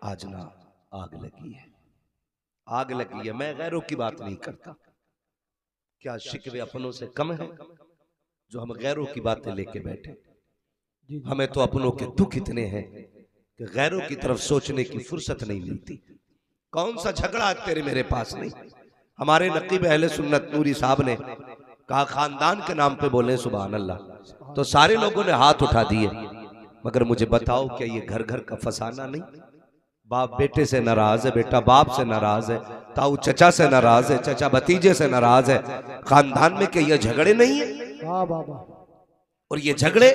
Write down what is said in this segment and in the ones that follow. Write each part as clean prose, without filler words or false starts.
आज ना आग लगी है, आग लगी है। मैं गैरों की बात नहीं करता, क्या शिकवे अपनों से कम है जो हम गैरों की बातें लेके बैठे। हमें तो अपनों के दुख इतने हैं कि गैरों की तरफ सोचने की फुर्सत नहीं मिलती। कौन सा झगड़ा तेरे मेरे पास नहीं। हमारे नकीब अहले सुन्नत नूरी साहब ने कहा खानदान के नाम पे बोले सुभान अल्लाह, तो सारे लोगों ने हाथ उठा दिए। मगर मुझे बताओ क्या ये घर घर का फसाना नहीं? बाप बेटे से नाराज है, बेटा बाप से नाराज है, ताऊ चचा से नाराज है, चचा भतीजे से नाराज है। खानदान में क्या ये झगड़े नहीं है? और ये झगड़े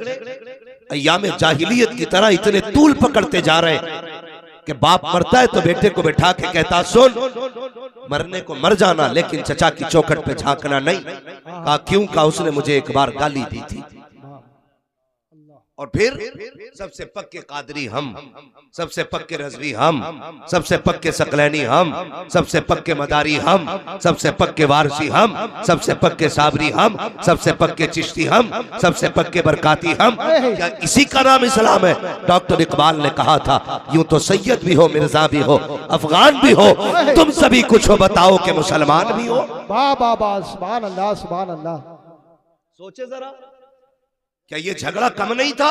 अय्याम जाहिलियत की तरह इतने तूल पकड़ते जा रहे हैं कि बाप मरता है तो बेटे को बैठा के कहता सुन, मरने को मर जाना लेकिन चचा की चौखट पे झांकना नहीं। कहा क्यों? कहा उसने मुझे एक बार गाली दी थी। और फिर सबसे पक्के कादरी हम, सबसे पक्के रज़वी हम, सबसे पक्के सकलैनी हम, सबसे पक्के मदारी हम, सबसे पक्के वारसी हम, सबसे पक्के साबरी हम, सबसे पक्के चिश्ती हम, सबसे पक्के बरकाती हम। क्या इसी का नाम इस्लाम है? डॉक्टर इकबाल ने कहा था यूं तो सैयद भी हो, मिर्जा भी हो, अफगान भी हो, तुम सभी कुछ हो, बताओ कि मुसलमान भी हो। वाह वाह वाह, सुभान अल्लाह सुभान अल्लाह। सोचे जरा, क्या ये झगड़ा कम नहीं था?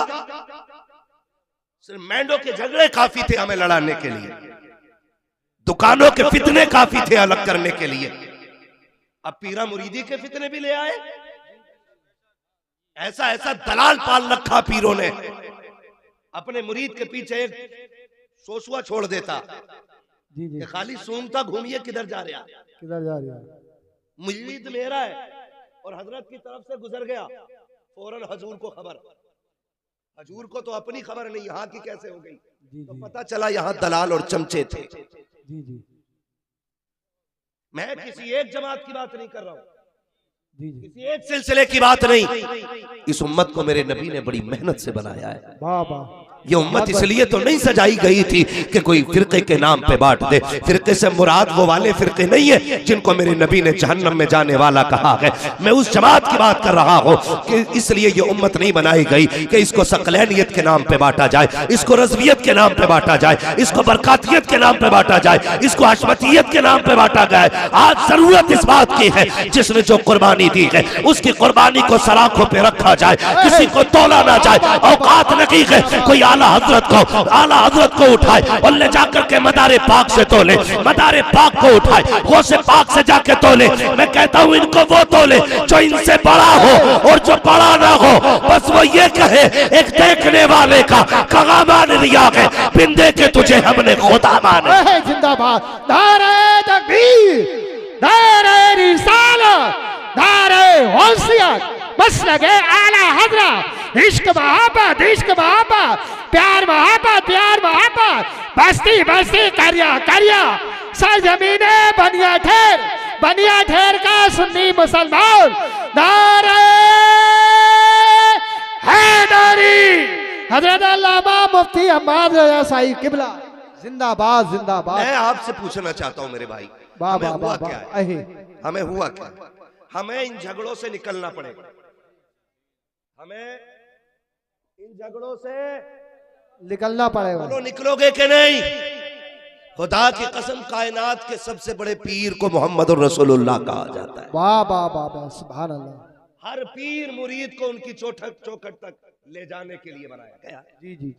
सिर्फ मैंडो के झगड़े काफी थे हमें लड़ाने के लिए, दुकानों के फितने काफी थे अलग करने के लिए। अब पीरा मुरीदी के फितने भी ले आए। ऐसा ऐसा दलाल पाल रखा पीरों ने, अपने मुरीद के पीछे एक सोसुआ छोड़ देता कि खाली सूंघता घूमिए किधर जा रहा, किधर जा रहा। मुरीद मेरा है और हजरत की तरफ से गुजर गया, फौरन हजूर को खबर। हजूर को तो अपनी खबर नहीं यहाँ की कैसे हो गई, तो पता चला यहाँ दलाल और चमचे थे। मैं किसी एक जमात की बात नहीं कर रहा हूँ, किसी एक सिलसिले की बात नहीं। इस उम्मत को मेरे नबी ने बड़ी मेहनत से बनाया है। वाह वाह। ये उम्मत इसलिए तो नहीं सजाई गई थी कि कोई फिरके के नाम पे बांट दे। फिरके से मुराद वो वाले फिरके नहीं है जिनको मेरे नबी ने जहन्नम में जाने वाला कहा है। मैं उस जमात की बात कर रहा हूँ कि इसलिए ये उम्मत नहीं बनाई गई कि इसको सकलैनियत के नाम पे बांटा जाए, इसको रज़वियत के नाम पे बांटा जाए, इसको बरकातियत के नाम पे बांटा जाए, इसको हशमतियत के नाम पे बांटा जाए। आज जरूरत इस बात की है जिसने जो कुर्बानी दी है उसकी कुर्बानी को सलाखों पे रखा जाए, किसी को तोला ना जाए। औकात नहीं है कोई आला हजरत को उठाए और ले जाकर के मदारे पाक से तोले, मदारे पाक को उठाए गौसे पाक से जाके तोले। मैं कहता हूँ इनको वो तोले जो इनसे बड़ा हो और जो बड़ा ना हो, बस वो ये कहे एक देखने वाले का कहा मान लिया है, बिन देखे तुझे हमने खुदा माने। जिंदाबाद। नारे तकबीर, नारे रिसालत, नारे गौसियत, बस लगे आला हजरत। इश्क मोहब्बत, इश्क मोहब्बत, प्यार मोहब्बत, प्यार मोहब्बत, बस्ती बस्ती करिया करिया, सरजमीने बनिया ठेर का सुन्नी मुसलमान। नारे हैदरी, हजरत अल्लामा मुफ्ती अहमद रज़ा साहिब किबला जिंदाबाद जिंदाबाद। मैं आपसे पूछना चाहता हूँ मेरे भाई, हमें हुआ क्या है? हमें हुआ क्या? हमें इन झगड़ों से निकलना पड़ेगा, हमें इन झगड़ों से निकलना पड़ेगा। बोलो निकलोगे कि नहीं? खुदा की कसम कायनात के सबसे बड़े पीर को मोहम्मद रसूलुल्लाह कहा जाता है। वाह वाह वाह, सुभान अल्लाह। हर पीर मुरीद को उनकी चौखट तक ले जाने के लिए बनाया गया। जी जी।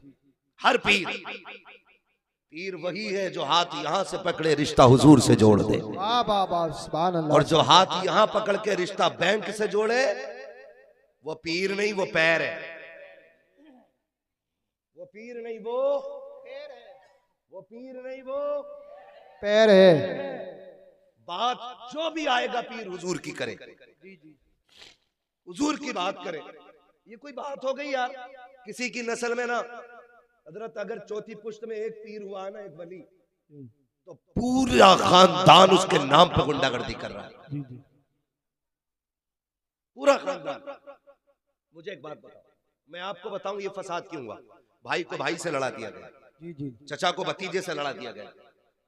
हर पीर वही है जो हाथ यहाँ से पकड़े रिश्ता हुजूर से जोड़ दे। वाह वाह वाह, सुभान अल्लाह। और जो हाथ यहाँ पकड़ के रिश्ता बैंक से जोड़े वो पीर नहीं, वो पैर है। वो पीर नहीं, वो पैर है। वो पीर नहीं, वो पैर है। बात जो भी आएगा पीर हुजूर की करे, हुजूर की बात करे। ये कोई बात हो गई यार? किसी की नस्ल में ना हजरत अगर चौथी पुश्त में एक पीर हुआ ना, एक वली, तो पूरा खानदान उसके नाम पर गुंडागर्दी कर रहा है, पूरा खानदान। मुझे एक बात बताओ, मैं आपको बताऊं ये फसाद क्यों हुआ? भाई को भाई से लड़ा दिया गया, चचा को भतीजे से लड़ा दिया गया।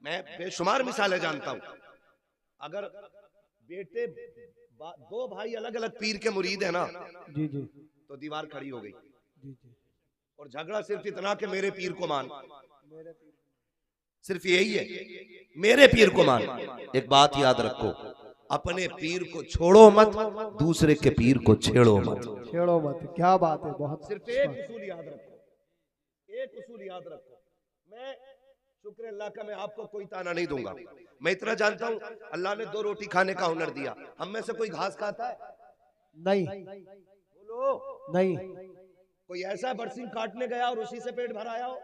मैं बेशुमार मिसालें जानता हूं। अगर बेटे दो भाई अलग अलग पीर के मुरीद है ना, तो दीवार खड़ी हो गई। और झगड़ा सिर्फ इतना कि मेरे पीर को मान। सिर्फ यही है, मेरे पीर को मान। एक बात याद रखो, अपने पीर को छोड़ो मत, दूसरे के पीर को छेड़ो मत। छेड़ो मत, क्या बात है, बहुत सिर्फ एक उसूल याद रखो, एक उसूल याद रखो। मैं शुक्र अल्लाह का, मैं आपको कोई ताना नहीं दूंगा। मैं इतना जानता हूं, अल्लाह ने 2 रोटी खाने का हुनर दिया। हम में से कोई घास खाता है? नहीं, बोलो। नहीं, कोई ऐसा बरसिंग काटने गया और उसी से पेट भर आया हो?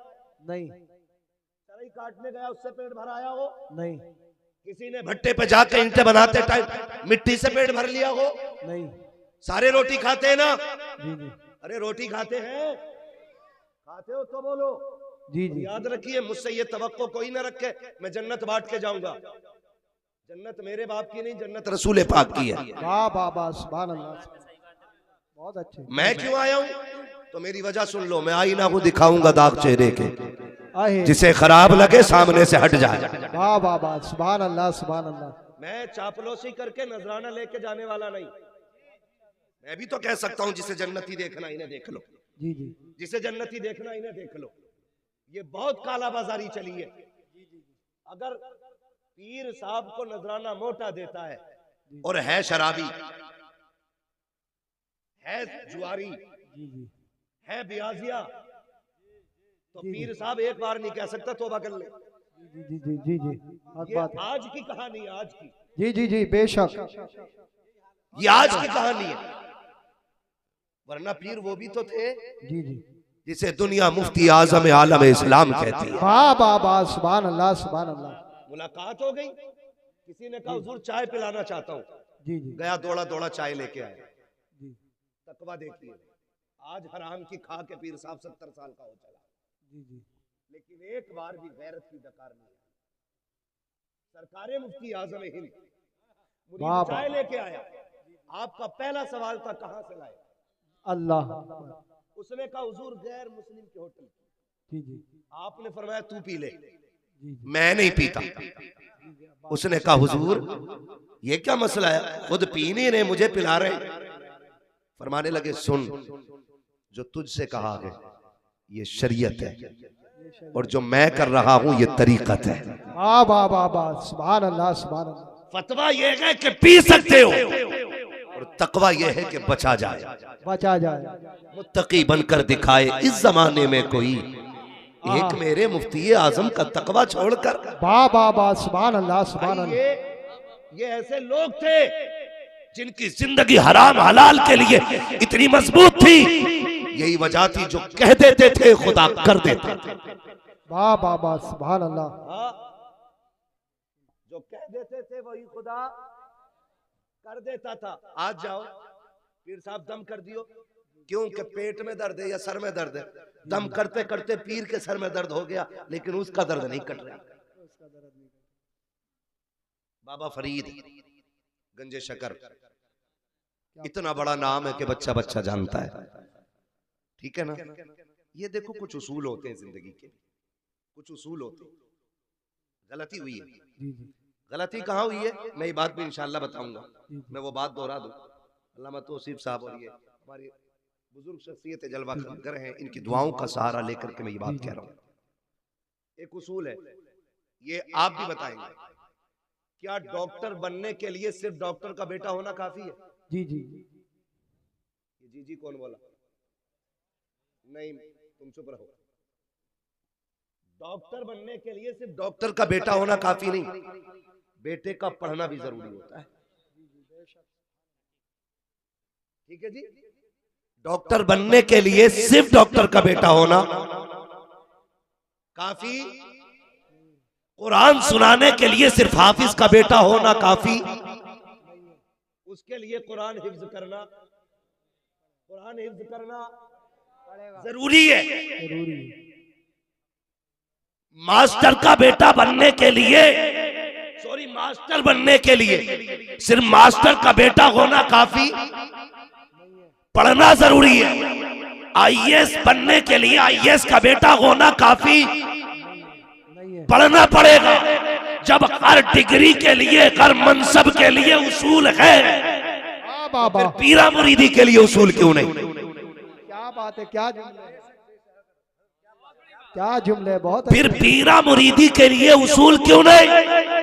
नहीं, चरई काटने गया, उससे पेट भर आया हो? नहीं, किसी ने भट्टे पे जाकर ईंटें बनाते टाइम मिट्टी से पेट भर लिया हो? नहीं। सारे रोटी खाते हैं ना? जी जी, अरे रोटी खाते हैं, खाते हो तो बोलो। जी जी, याद रखिए, मुझसे ये तवक्को कोई ना रखे मैं जन्नत बांट के जाऊंगा। जन्नत मेरे बाप की नहीं, जन्नत रसूल पाक की है। वाह वाह वाह, सुभान अल्लाह, बहुत अच्छे। मैं क्यों आया हूं तो मेरी वजह सुन लो। मैं आईना को दिखाऊंगा दाग चेहरे के, आहे, जिसे खराब लगे सामने से हट जाए। वाह वाह वाह, सुभान अल्लाह, सुभान अल्लाह। मैं चापलूसी करके नजराना लेके जाने वाला नहीं। मैं भी तो कह सकता हूं, जिसे जन्नती देखना इन्हें देख लो, जी जी, जिसे जन्नती देखना इन्हें देख लो। ये बहुत काला बाजारी चली है। अगर पीर साहब को नजराना मोटा देता है और है शराबी, है जुआरी, जी जी, है ब्याजिया, तो पीर साहब एक बार नहीं कह सकता तौबा कर ले। जी जी, जी जी, जी, ये बात है। आज की कहानी है, आज की, जी जी जी, बेशक। ये आज की कहानी है। वरना पीर वो भी तो थे जी जी, जिसे दुनिया मुफ्ती आजम आलम इस्लाम कहती है। वाह वाह वाह, सुभान अल्लाह, सुभान अल्लाह। मुलाकात हो गई, किसी ने कहा हुजूर चाय पिलाना चाहता हूँ। जी जी, गया, दौड़ा दौड़ा चाय लेके आया। जी तकवा देखिए, आज हराम की खा के पीर साहब 70 साल का हो चला, जी, जी, लेकिन एक बार भी गैरत की डकार नहीं। सरकारे मुफ्ती आजम हिंद मुरीद वाह, चाय लेके आया। आपका पहला सवाल था कहां से लाए? अल्लाह, उसने कहा हुजूर गैर मुस्लिम के होटल की। जी जी, आपने फरमाया तू पी ले। जी जी, मैं नहीं पीता। उसने कहा हुजूर ये क्या मसला है, खुद पी नहीं रहे, मुझे पिला रहे। फरमाने लगे सुन, जो तुझसे कहा है ये शरीयत है, और जो मैं कर रहा हूं ये तरीकत है। वाह वाह वाह वाह, सुभान अल्लाह, सुभान अल्लाह। फतवा ये है कि पी सकते हो, और तकवा ये है कि बचा जाए, बचा जाए। मुत्तकी बनकर दिखाए इस जमाने में कोई। एक मेरे मुफ्ती आजम का तकवा छोड़कर, वाह वाह वाह, सुभान अल्लाह, सुभान अल्लाह। ये ऐसे लोग थे जिनकी जिंदगी हराम हलाल के लिए इतनी मजबूत थी। यही वजह थी जो कह देते थे खुदा कर देते थे। वाह वाह वाह, सुभान अल्लाह। जो कह देते थे वही खुदा कर देता था। आज जाओ पीर साहब दम कर दियो, क्योंकि पेट में दर्द है या सर में दर्द है, दम करते करते पीर के सर में दर्द हो गया, लेकिन उसका दर्द नहीं कट रहा। बाबा फरीद गंजे शकर, इतना बड़ा नाम है कि बच्चा बच्चा जानता है, ठीक है ना। ये देखो कुछ उसूल होते हैं जिंदगी के, कुछ उसूल होते हैं। गलती हुई है, जी जी, गलती कहाँ हुई है मैं ये बात भी इंशाल्लाह बताऊंगा। मैं वो बात दोहरा दूं। अल्लामा तौसीफ साहब और ये हमारी बुजुर्ग शख्सियत जलवा कर हैं, इनकी दुआओं का सहारा लेकर के मैं ये बात कह रहा हूँ। एक उसूल है, ये आप भी बताएंगे, क्या डॉक्टर बनने के लिए सिर्फ डॉक्टर का बेटा होना काफी है? जी जी, जी जी कौन बोला? नहीं, तुम चुप रहो। डॉक्टर बनने के लिए सिर्फ डॉक्टर का बेटा होना काफी नहीं, बेटे का पढ़ना भी जरूरी होता है, ठीक है जी। डॉक्टर बनने के लिए सिर्फ डॉक्टर का बेटा होना काफी, कुरान सुनाने के लिए सिर्फ हाफिज का बेटा होना काफी, उसके लिए कुरान हिफ्ज करना, कुरान हिफ्ज करना जरूरी है। जरूरी है। मास्टर का बेटा बनने के लिए, सॉरी मास्टर बनने के लिए सिर्फ मास्टर का बेटा होना काफी, पढ़ना जरूरी है। आईएएस बनने के लिए आईएएस का बेटा होना काफी, पढ़ना पड़ेगा। जब हर डिग्री के लिए, हर मनसब के लिए उसूल है, फिर पीरा मुरीदी के लिए उसूल क्यों नहीं? क्या बात है, क्या जुमला है। क्या जुमले, बहुत फिर पीरा मुरीदी के लिए उसूल क्यों नहीं?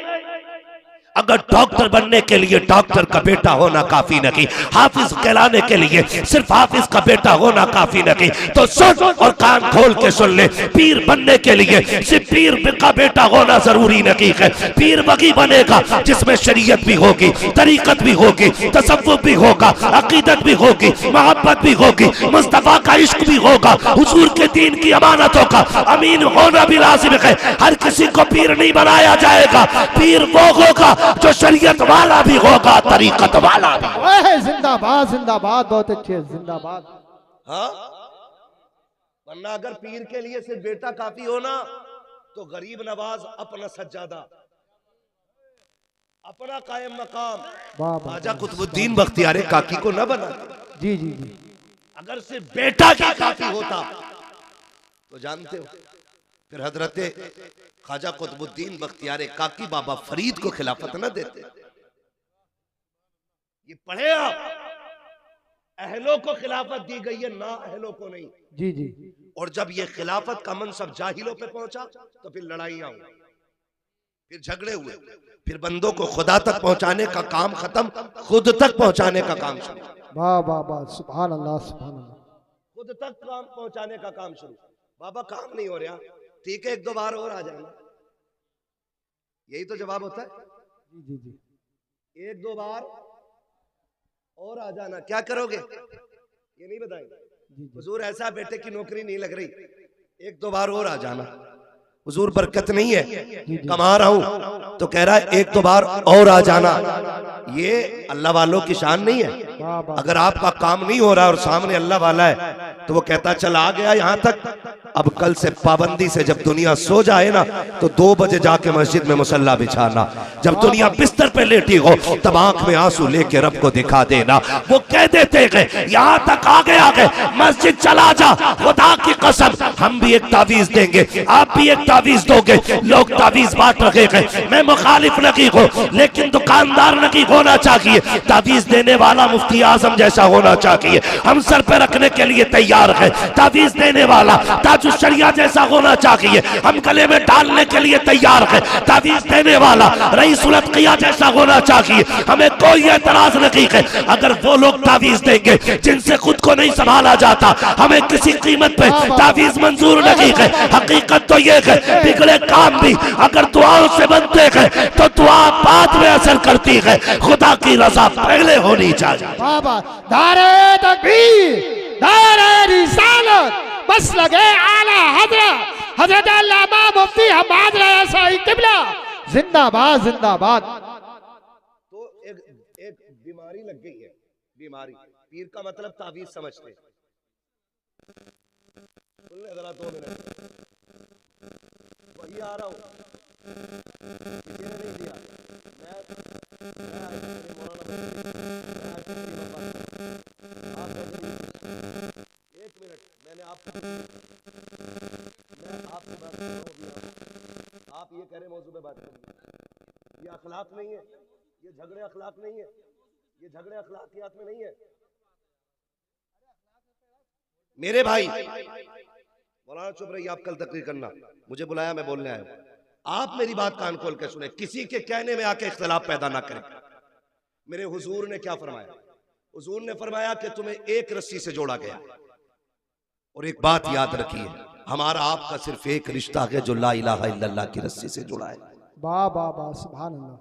अगर डॉक्टर बनने के लिए डॉक्टर का बेटा होना काफी नहीं, हाफिज कहलाने के लिए सिर्फ हाफिज का बेटा होना काफी नहीं, तो सुन और कान खोल के सुन ले, पीर बनने के लिए सिर्फ पीर का बेटा होना जरूरी नहीं है। पीर वही बनेगा जिसमें शरीयत भी होगी, तरीकत भी होगी, तसव्वुफ भी होगा, अकीदत भी होगी, मोहब्बत भी होगी, मुस्तफा का इश्क भी होगा, हुजूर के दीन की अमानतों का अमीन होना भी लाजिम है। हर किसी को पीर नहीं बनाया जाएगा, पीर वो होगा जो शरीयत वाला भी होगा, तरीकत वाला भी। जिंदाबाद जिंदाबाद, बहुत अच्छे, जिंदाबाद। हाँ, वरना अगर पीर के लिए सिर्फ बेटा काफी होना तो गरीब नवाज अपना सज्जादा, अपना कायम मकाम ख्वाजा कुतुबुद्दीन बख्तियार काकी को न बना। जी जी जी। अगर सिर्फ बेटा की काफी होता तो जानते हो फिर हजरते ख्वाजा कुतुबुद्दीन बख्तियार काकी बाबा फरीद को खिलाफत न देते। ये पढ़े आप, अहलों को खिलाफत दी गई है, ना अहलों को नहीं। जी जी। और जब ये खिलाफत का मनसब जाहिलों पे पहुंचा तो फिर लड़ाइयां हुई, फिर झगड़े हुए, फिर बंदों को खुदा तक पहुंचाने का काम खत्म, खुद तक पहुंचाने का काम शुरू। वाह वाह वाह, सुभान अल्लाह सुभान अल्लाह। खुद तक काम पहुंचाने का काम शुरू। बाबा काम नहीं हो रहा, ठीक है, एक दो बार और आ जाना, यही तो जवाब होता है। जी जी जी। एक दो बार और आ जाना, क्या करोगे ये नहीं बताएंगे। हुजूर ऐसा बेटे की नौकरी नहीं लग रही, एक दो बार और आ जाना। हुजूर बरकत नहीं है, कमा रहा हूं, तो कह रहा है एक दो बार और आ जाना। ये अल्लाह वालों की शान नहीं है। अगर आपका काम नहीं हो रहा और सामने अल्लाह वाला है तो वो कहता चल आ गया यहां तक, अब कल से पाबंदी से जब दुनिया सो जाए ना तो 2 बजे जाके मस्जिद में मुसल्ला बिछाना, जब दुनिया बिस्तर पे लेटी हो तब आंख में आंसू लेके रब को दिखा देना। वो कह देते गए यहाँ तक आ गए, मस्जिद चला जा, खुदा की कसम हम भी एक तावीज देंगे, आप भी एक तावीज दोगे। लोग तावीज बांट रखे गए, मैं मुखालिफ नहीं हूँ, लेकिन दुकानदार नहीं होना चाहिए, तावीज देने वाला मुफ्ती आजम जैसा होना चाहिए। हम सर पे रखने के लिए तैयार है, तावीज देने वाला ताजुल शरिया जैसा होना चाहिए, हम गले में डालने के लिए तैयार है, तावीज देने वाला रईसुल अत्किया जैसा होना चाहिए। हमें कोई एतराज नहीं है अगर वो लोग तावीज देंगे जिनसे खुद को नहीं संभाला जाता, हमें किसी कीमत पे तावीज मंजूर नहीं है। हकीकत तो ये है बिगड़े काम भी अगर दुआओं से बनते हैं तो दुआ बाद में असर करती है, खुदा की रजा पहले होनी चाहिए। बाबा नारे तकबीर, नारे रिसालत, बस लगे आला हजरत हजरत अल्लामा मुफ्ती हम्माद रज़ा साईं किबला जिंदाबाद जिंदाबाद। तो एक बीमारी लग गई है, बीमारी, पीर का मतलब तावीज समझते। जरा 2 मिनट वही आ रहा हूँ, किसी ने नहीं दिया, एक मिनट, मैंने आपको बात कर रहा हूँ, आप ये कह रहे मौजूद पे बात करें, ये अखलाक नहीं है, ये झगड़े अखलाक नहीं है, ये झगड़े अखलाकियात में नहीं है। मेरे भाई मौलाना चुप रहिए, आप कल तकरीर करना, मुझे बुलाया मैं बोलने आया। आप मेरी बात कान खोल के सुने, किसी के कहने में आके इख्तिलाफ पैदा ना करें। मेरे हुजूर ने क्या फरमाया? हुजूर ने फरमाया कि तुम्हें एक रस्सी से जोड़ा गया, और एक बात याद रखिए, हमारा आपका सिर्फ एक रिश्ता है जो ला इलाहा इल्लल्लाह की रस्सी से जुड़ा है। वाह वाह वाह, सुभान अल्लाह,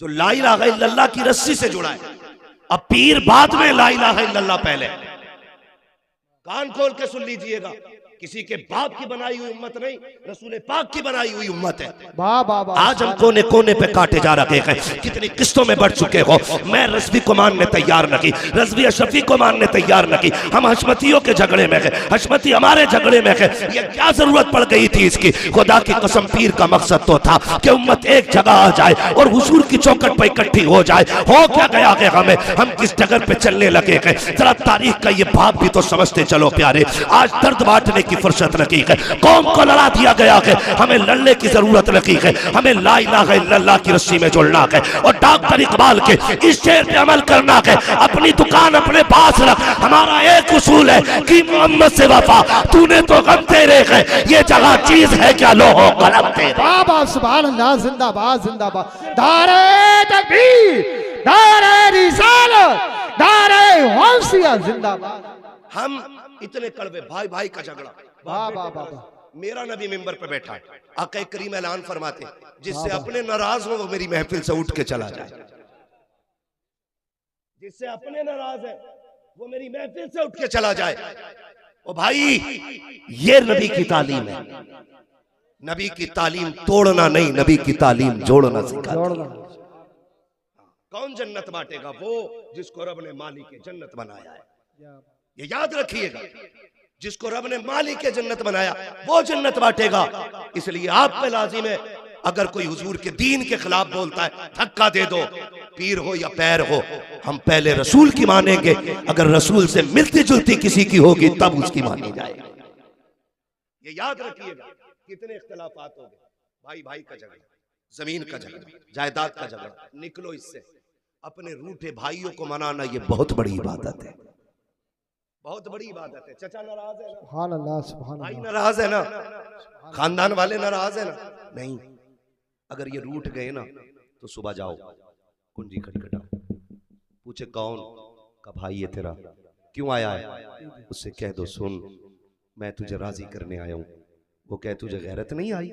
जो ला इलाहा इल्लल्लाह की रस्सी से जुड़ा है। अब पीर बाद में, ला इलाहा इल्लल्लाह पहले। कान खोल के सुन लीजिएगा, किसी के बाप की बनाई हुई उम्मत नहीं, रसूल पाक की बनाई हुई उम्मत है। वाह वाह वाह। आज हम कोने कोने पे काटे जा रहे हैं, कितनी किस्तों में बढ़ चुके हो। मैं रज़वी को मानने तैयार नहीं, रज़वी अशरफी को मानने तैयार नहीं, हम हशमतियों के झगड़े में है, हशमती हमारे झगड़े में है। ये क्या जरूरत पड़ गई थी इसकी? खुदा की कसम, पीर का मकसद तो था कि उम्मत एक जगह आ जाए और हुजूर की चौखट पर इकट्ठी हो जाए। हो क्या गया है हमें, हम किस जगह पे चलने लगे हैं? जरा तारीख का ये भाव भी तो समझते चलो प्यारे। आज दर्द बांटने की फुर्सत नहीं है। कौम को लड़ा दिया गया है, हमें लड़ने की जरूरत नहीं है। हमें ला इलाहा इल्लल्लाह की रस्सी में जुड़ना है और डॉक्टर इकबाल के इस शेर पे अमल करना है। अपनी दुकान अपने पास रख, हमारा एक उसूल है कि मोहम्मद से वफा, तूने तो गम तेरे है, ये जगह चीज है क्या लोहो कलम तेरे। बाबा सुभान अल्लाह, जिंदाबाद जिंदाबाद। नारे तकबीर, नारे रिसालत, नारे गौसिया, जिंदाबाद। हम इतने कड़वे, भाई भाई का झगड़ा, बाबा बाबा। मेरा नबी मिंबर पे बैठा है, आका करीम ऐलान फरमाते जिससे अपने नाराज हो वो मेरी महफिल से उठ के चला जाए। जिससे अपने नाराज है वो मेरी महफिल से उठ के चला जाए। ओ भाई, ये नबी की तालीम है। नबी की तालीम तोड़ना नहीं, नबी की तालीम जोड़ना सिखाती है। कौन जन्नत बांटेगा? वो जिसको रब ने मालिक जन्नत बनाया है। ये याद रखिएगा, जिसको रब ने मालिक जन्नत बनाया वो जन्नत बांटेगा। इसलिए आप पे लाजिम है, अगर कोई हुजूर के दीन के खिलाफ बोलता है, धक्का दे दो, पीर हो या पैर हो, हम पहले रसूल की मानेंगे। अगर रसूल से मिलती जुलती किसी की होगी तब उसकी मानी जाएगी। ये याद रखिएगा। कितने इख्तिलाफात हो गए, भाई भाई का झगड़ा, जमीन का झगड़ा, जायदाद का झगड़ा, निकलो इससे। अपने रूठे भाइयों को मनाना ये बहुत बड़ी इबादत है, बहुत बड़ी इबादत है। चचा नाराज है ना, सुभान अल्लाह, सुभान भाई अल्लाह। नाराज है ना, खानदान वाले नाराज है ना, नहीं। अगर ये रूठ गए ना तो सुबह जाओ, कुंजी खटखटाओ, पूछे कौन का भाई है तेरा, क्यों आया है, उससे कह दो सुन मैं तुझे राजी करने आया हूं। वो कहे तुझे गैरत नहीं आई,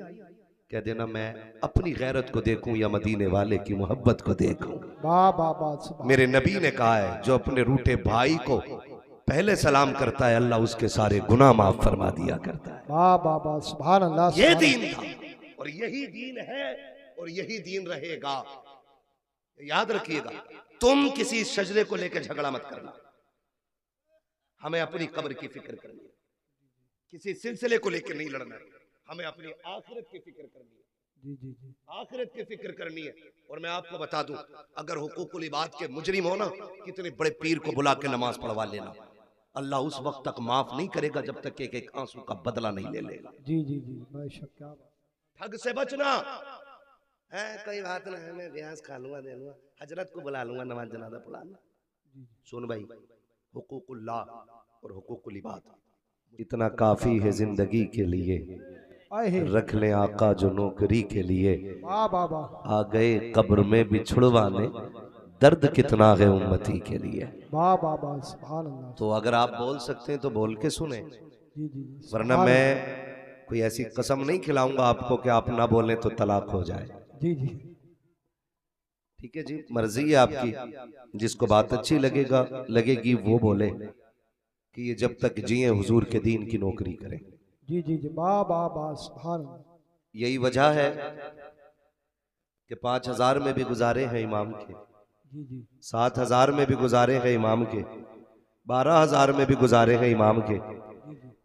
कह देना मैं अपनी गैरत को देखूं या मदीने वाले की मोहब्बत को देखूं। मेरे नबी ने कहा है जो अपने रूठे भाई को पहले सलाम करता है अल्लाह उसके सारे गुनाह माफ फरमा दिया करता है। सुभान अल्लाह। ये दीन था और यही दीन है और यही दीन रहेगा। याद रखिएगा, तुम किसी शजरे को लेकर झगड़ा मत करना। हमें अपनी कब्र की फिक्र करनी है, किसी सिलसिले को लेकर नहीं लड़ना है। हमें अपनी आखिरत की फिक्र करनी है, आखिरत की फिक्र करनी है। और मैं आपको बता दूं, अगर हुकूकुल इबाद के मुजरिम हो ना, कितने बड़े पीर को बुला के नमाज पढ़वा लेना, अल्लाह उस वक्त तक माफ नहीं करेगा जब तक एक एक आंसू का बदला नहीं ले लेगा। जी जी जी, बेशक। ठग से बचना है, कोई बात ना है, मैं ब्याज खा लूंगा, दे लूंगा, हजरत को बुला लूंगा, नमाज जनाजा पढ़ाना। सुन भाई, हुकूकुल्लाह और हुकूकुल इबाद इतना काफी है जिंदगी के लिए। रख ले आका जो नौकरी के लिए, आ गए कब्र में बिछुड़वाने, दर्द कितना है उम्मती के लिए। तो अगर आप बोल सकते हैं तो बोल के सुने, वरना मैं कोई ऐसी कसम नहीं खिलाऊंगा आपको कि आप ना बोलें तो तलाक हो जाए। जी जी, ठीक है जी, मर्जी है आपकी। जिसको बात अच्छी लगेगी वो बोले कि ये जब तक जिए हुजूर के दीन की नौकरी करें। जी जी जी, सुभान। यही वजह है कि 5000 में भी गुजारे हैं इमाम के, 7000 में भी गुजारे हैं इमाम के, 12000 में भी गुजारे हैं इमाम के।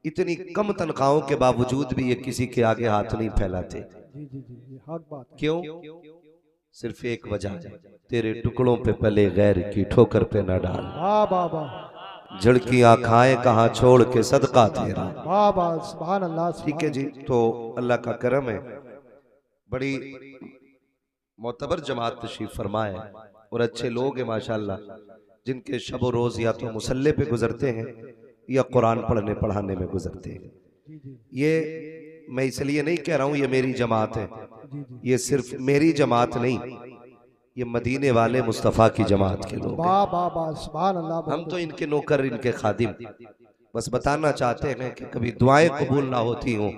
इतनी कम तनख्वाहों के बावजूद भी ये किसी के आगे हाथ नहीं फैलाते। क्यों? सिर्फ एक वजह, तेरे टुकड़ों पे पले गैर की ठोकर पे न डाल, झड़कियां खाए कहाँ छोड़ के सदका तेरा। सुभान अल्लाह। ठीक है जी, तो अल्लाह का करम है, बड़ी मोतबर जमात तशरीफ फरमाए और अच्छे लोग हैं माशाल्लाह, जिनके शब रोज या तो मुसल्ले पे गुजरते हैं या कुरान पढ़ने पढ़ाने में गुजरते हैं। ये मैं इसलिए नहीं कह रहा हूँ ये मेरी जमात है, ये सिर्फ मेरी जमात नहीं, ये मदीने वाले मुस्तफ़ा की जमात के लोग हैं। हम तो इनके नौकर, इनके खादिम। बस बताना चाहते हैं कि कभी दुआएं कबूल ना होती हों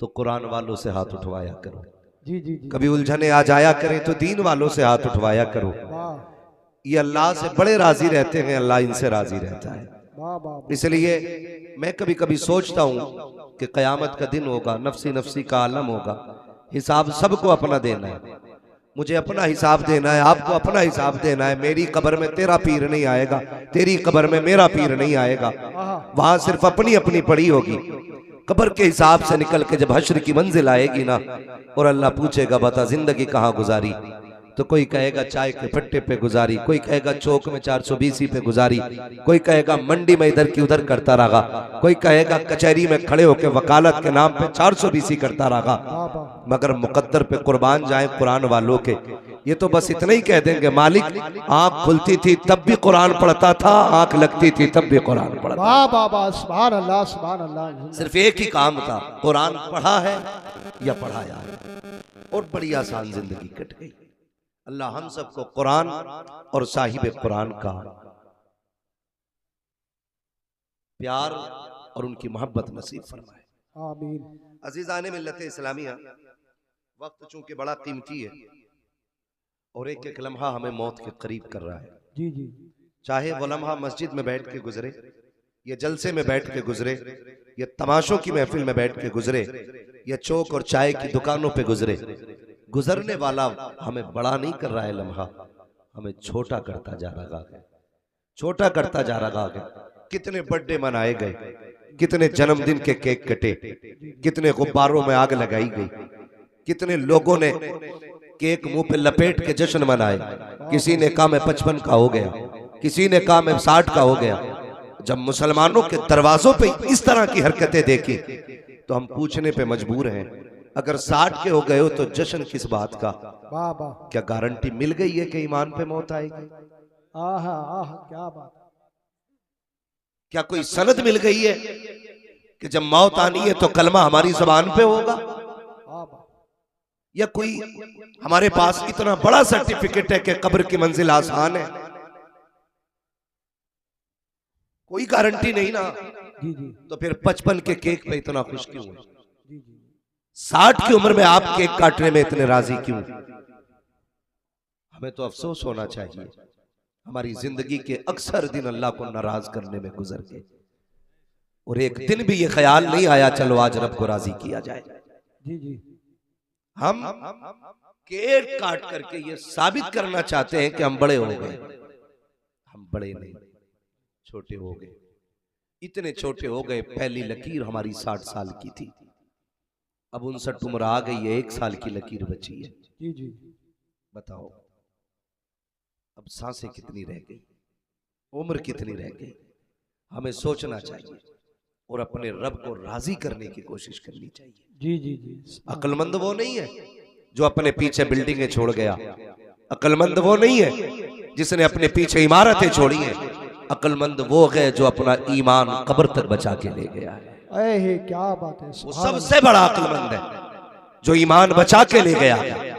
तो कुरान वालों से हाथ उठवाया करो। जी जी जी, कभी उलझने आ जाया करें तो दीन वालों से हाथ उठवाया करो। ये अल्लाह से बड़े राजी रहते हैं, अल्लाह इनसे राजी रहता है। इसलिए मैं कभी कभी सोचता हूँ कि कयामत का दिन होगा, नफसी नफसी का आलम होगा, हिसाब सबको अपना देना है। मुझे अपना हिसाब देना है, आपको अपना हिसाब देना है। मेरी कब्र में तेरा पीर नहीं आएगा, तेरी कब्र में मेरा पीर नहीं आएगा। वहां सिर्फ अपनी अपनी पड़ी होगी। कब्र के हिसाब से निकल के जब हश्र की मंजिल आएगी ना, और अल्लाह पूछेगा बता जिंदगी कहाँ गुजारी, तो कोई कहेगा चाय के पट्टे पे गुजारी, कोई कहेगा चौक में 420 पे गुजारी, कोई कहेगा मंडी में इधर की उधर करता रहा, कोई कहेगा कचहरी में खड़े होकर वकालत के नाम पे 420 करता रहा। मगर मुकद्दर पे कुर्बान जाए कुरान वालों के, ये तो बस इतना ही कह देंगे मालिक आंख खुलती थी तब भी कुरान पढ़ता था, आंख लगती थी तब भी कुरान पढ़ता। वाह वाह वाह, सुभान अल्लाह सुभान अल्लाह। सिर्फ एक ही काम था, कुरान पढ़ा है या पढ़ाया है, और बड़ी आसान जिंदगी कट गई। अल्लाह हम सबको कुरान और साहिब कुरान का प्यार और उनकी मोहब्बत नसीब फरमाए, आमीन। अजीजान मिल्लत इस्लामिया, वक्त चूंकि बड़ा कीमती है और एक एक लम्हा हमें मौत के करीब कर रहा है। जी जी, चाहे वो लम्हा मस्जिद में बैठ के गुजरे, या जलसे में बैठ के गुजरे, या तमाशों की महफिल में बैठ के गुजरे, या चौक और चाय की दुकानों पे गुजरे, गुजरने वाला हमें बड़ा नहीं कर रहा है लम्हा, हमें छोटा करता जा रहा है, छोटा करता जा रहा है। कितने बर्थडे मनाए गए, कितने जन्मदिन के केक कटे, कितने गुब्बारों में आग लगाई गई, कितने लोगों ने केक मुंह पे लपेट के जश्न मनाए। किसी ने कहा मैं 55 का हो गया, किसी ने कहा मैं 60 का हो गया। जब मुसलमानों के दरवाजों पे इस तरह की हरकतें देखी तो हम पूछने पे मजबूर हैं, अगर 60 के हो गए हो तो जश्न किस बात का? वाह वाह, क्या गारंटी मिल गई है कि ईमान पे मौत आएगी? आह आह, क्या बात। क्या कोई सनद मिल गई है कि जब मौत आनी है तो कलमा हमारी जुबान पे होगा? या कोई हमारे पास इतना बड़ा सर्टिफिकेट है कि कब्र की मंजिल आसान है? कोई गारंटी नहीं ना। जी जी, तो फिर 55 के केक पे इतना खुश क्यों है? जी जी, 60 की उम्र में आप केक काटने में इतने राजी क्यों? हमें तो अफसोस होना चाहिए, हमारी जिंदगी के अक्सर दिन अल्लाह को नाराज करने में गुजर गए, और एक दिन भी ये ख्याल नहीं आया चलो आज रब को राजी किया जाए। जी जी, हम केक काट करके ये साबित करना चाहते हैं कि हम बड़े हो गए। हम बड़े नहीं, छोटे हो गए। इतने छोटे हो गए, पहली लकीर हमारी 60 साल की थी, अब 59 उम्र आ गई है, 1 साल की लकीर बची है। जी जी, बताओ अब सांसें कितनी रह गई, उम्र कितनी रह गई? हमें सोचना चाहिए और अपने रब को राजी करने की कोशिश करनी चाहिए। जी जी जी, अक्लमंद वो नहीं है जो अपने पीछे बिल्डिंगें छोड़ गया, अक्लमंद वो नहीं है जिसने अपने पीछे इमारतें छोड़ी हैं, अक्लमंद वो है जो अपना ईमान कब्र तक बचा के ले गया है। अरे क्या बात है, वो सबसे बड़ा अक्लमंद है जो ईमान बचा के ले गया है।